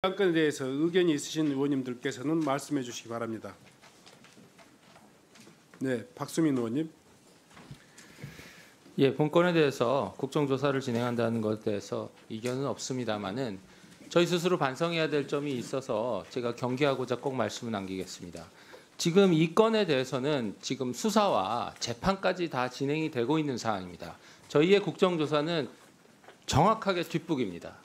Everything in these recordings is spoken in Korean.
안건에 대해서 의견이 있으신 의원님들께서는 말씀해 주시기 바랍니다. 네, 박수민 의원님. 예, 본건에 대해서 국정조사를 진행한다는 것에 대해서 이견은 없습니다만은 저희 스스로 반성해야 될 점이 있어서 제가 경계하고자 꼭 말씀을 남기겠습니다. 지금 이 건에 대해서는 지금 수사와 재판까지 다 진행이 되고 있는 상황입니다. 저희의 국정조사는 정확하게 뒷북입니다.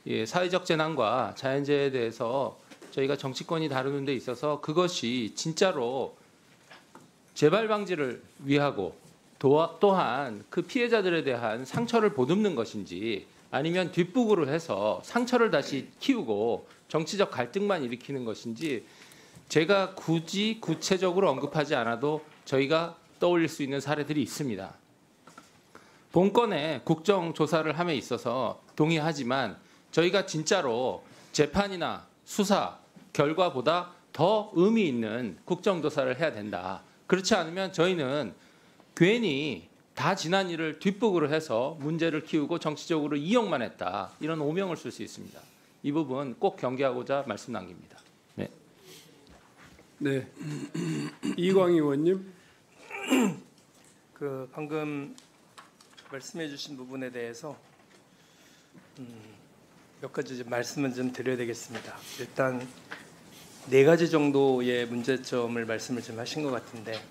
예, 사회적 재난과 자연재해에 대해서 저희가 정치권이 다루는 데 있어서 그것이 진짜로 재발 방지를 위하고 또한 그 피해자들에 대한 상처를 보듬는 것인지 아니면 뒷북으로 해서 상처를 다시 키우고 정치적 갈등만 일으키는 것인지 제가 굳이 구체적으로 언급하지 않아도 저희가 떠올릴 수 있는 사례들이 있습니다. 본건에 국정조사를 함에 있어서 동의하지만 저희가 진짜로 재판이나 수사 결과보다 더 의미 있는 국정조사를 해야 된다. 그렇지 않으면 저희는 괜히 다 지난 일을 뒷북으로 해서 문제를 키우고 정치적으로 이용만 했다. 이런 오명을 쓸 수 있습니다. 이 부분 꼭 경계하고자 말씀 남깁니다. 네. 네. 이광희 의원님. 방금 말씀해 주신 부분에 대해서 몇 가지 말씀을 좀 드려야 되겠습니다. 일단 4가지 정도의 문제점을 말씀을 좀 하신 것 같은데,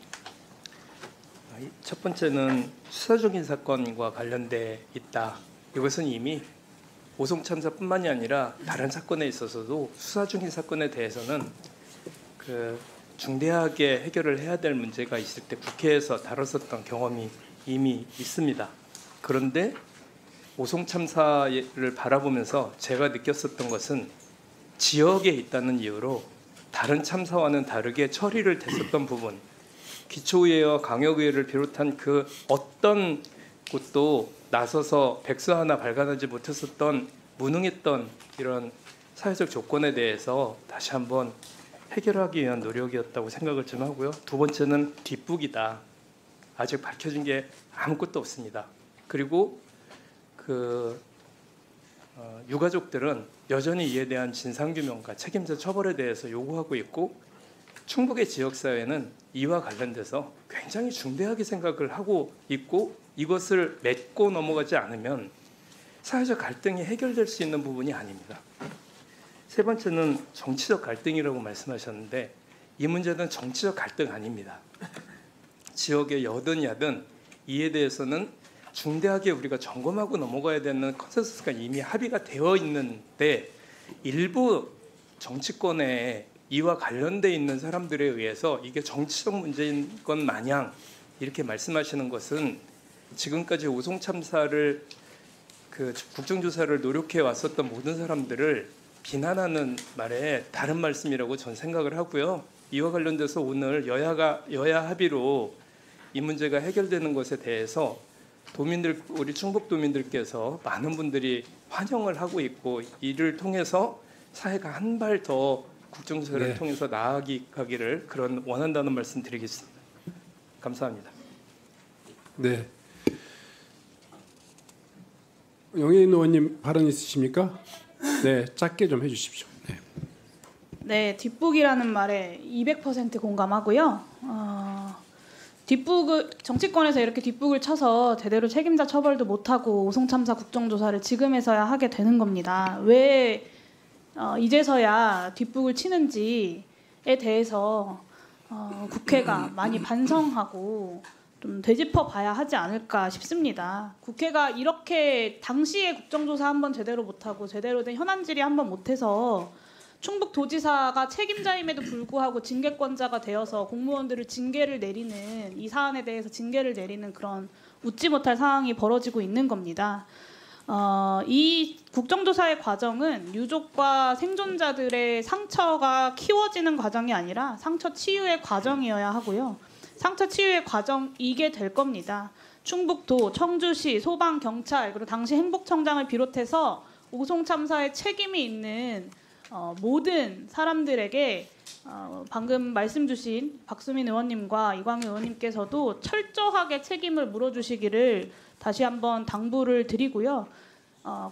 첫 번째는 수사적인 사건과 관련돼 있다. 이것은 이미 오송 참사뿐만이 아니라 다른 사건에 있어서도 수사 중인 사건에 대해서는 중대하게 해결을 해야 될 문제가 있을 때 국회에서 다뤘었던 경험이 이미 있습니다. 그런데 오송 참사를 바라보면서 제가 느꼈었던 것은 지역에 있다는 이유로 다른 참사와는 다르게 처리를 됐었던 부분, 기초의회와 강역의회를 비롯한 그 어떤 곳도 나서서 백수 하나 발간하지 못했었던 무능했던 이런 사회적 조건에 대해서 다시 한번 해결하기 위한 노력이었다고 생각을 좀 하고요. 두 번째는 뒷북이다. 아직 밝혀진 게 아무것도 없습니다. 그리고 유가족들은 여전히 이에 대한 진상규명과 책임자 처벌에 대해서 요구하고 있고, 충북의 지역사회는 이와 관련돼서 굉장히 중대하게 생각을 하고 있고, 이것을 맺고 넘어가지 않으면 사회적 갈등이 해결될 수 있는 부분이 아닙니다. 세 번째는 정치적 갈등이라고 말씀하셨는데, 이 문제는 정치적 갈등 아닙니다. 지역의 여든 야든 이에 대해서는 중대하게 우리가 점검하고 넘어가야 되는 컨센서스가 이미 합의가 되어 있는데, 일부 정치권에 이와 관련돼 있는 사람들에 의해서 이게 정치적 문제인 것 마냥 이렇게 말씀하시는 것은 지금까지 오송 참사를 국정조사를 노력해 왔었던 모든 사람들을 비난하는 말에 다른 말씀이라고 전 생각을 하고요. 이와 관련돼서 오늘 여야 합의로 이 문제가 해결되는 것에 대해서 우리 충북 도민들께서 많은 분들이 환영을 하고 있고, 이를 통해서 사회가 한 발 더 국정조사를 네. 통해서 나아가기를 원한다는 말씀 드리겠습니다. 감사합니다. 네. 영예인 의원님 발언 있으십니까? 네, 짧게 좀 해주십시오. 네. 네, 뒷북이라는 말에 200% 공감하고요. 정치권에서 이렇게 뒷북을 쳐서 제대로 책임자 처벌도 못하고 오송 참사 국정조사를 지금에서야 하게 되는 겁니다. 왜 이제서야 뒷북을 치는지에 대해서 국회가 많이 반성하고 좀 되짚어 봐야 하지 않을까 싶습니다. 국회가 이렇게 당시에 국정조사 한번 제대로 못하고 제대로 된 현안 질의 한번 못해서 충북도지사가 책임자임에도 불구하고 징계권자가 되어서 공무원들을 징계를 내리는, 이 사안에 대해서 징계를 내리는 그런 웃지 못할 상황이 벌어지고 있는 겁니다. 이 국정조사의 과정은 유족과 생존자들의 상처가 키워지는 과정이 아니라 상처 치유의 과정이어야 하고요. 상처 치유의 과정이게 될 겁니다. 충북도, 청주시, 소방, 경찰, 그리고 당시 행복청장을 비롯해서 오송 참사에 책임이 있는 모든 사람들에게 방금 말씀 주신 박수민 의원님과 이광희 의원님께서도 철저하게 책임을 물어주시기를 다시 한번 당부를 드리고요.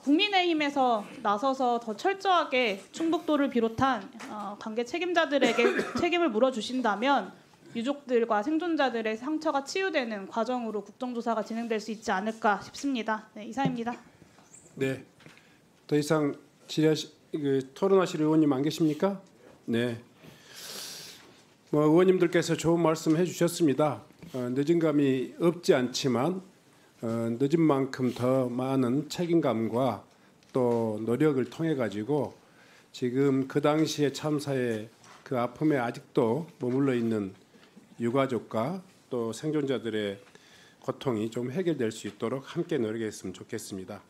국민의힘에서 나서서 더 철저하게 충북도를 비롯한 관계 책임자들에게 책임을 물어주신다면 유족들과 생존자들의 상처가 치유되는 과정으로 국정조사가 진행될 수 있지 않을까 싶습니다. 네, 이상입니다. 네. 더 이상 토론하실 의원님 안 계십니까? 네. 의원님들께서 좋은 말씀 해주셨습니다. 늦은 감이 없지 않지만 늦은 만큼 더 많은 책임감과 또 노력을 통해 가지고 지금 그 당시의 참사의 그 아픔에 아직도 머물러 있는 유가족과 또 생존자들의 고통이 좀 해결될 수 있도록 함께 노력했으면 좋겠습니다.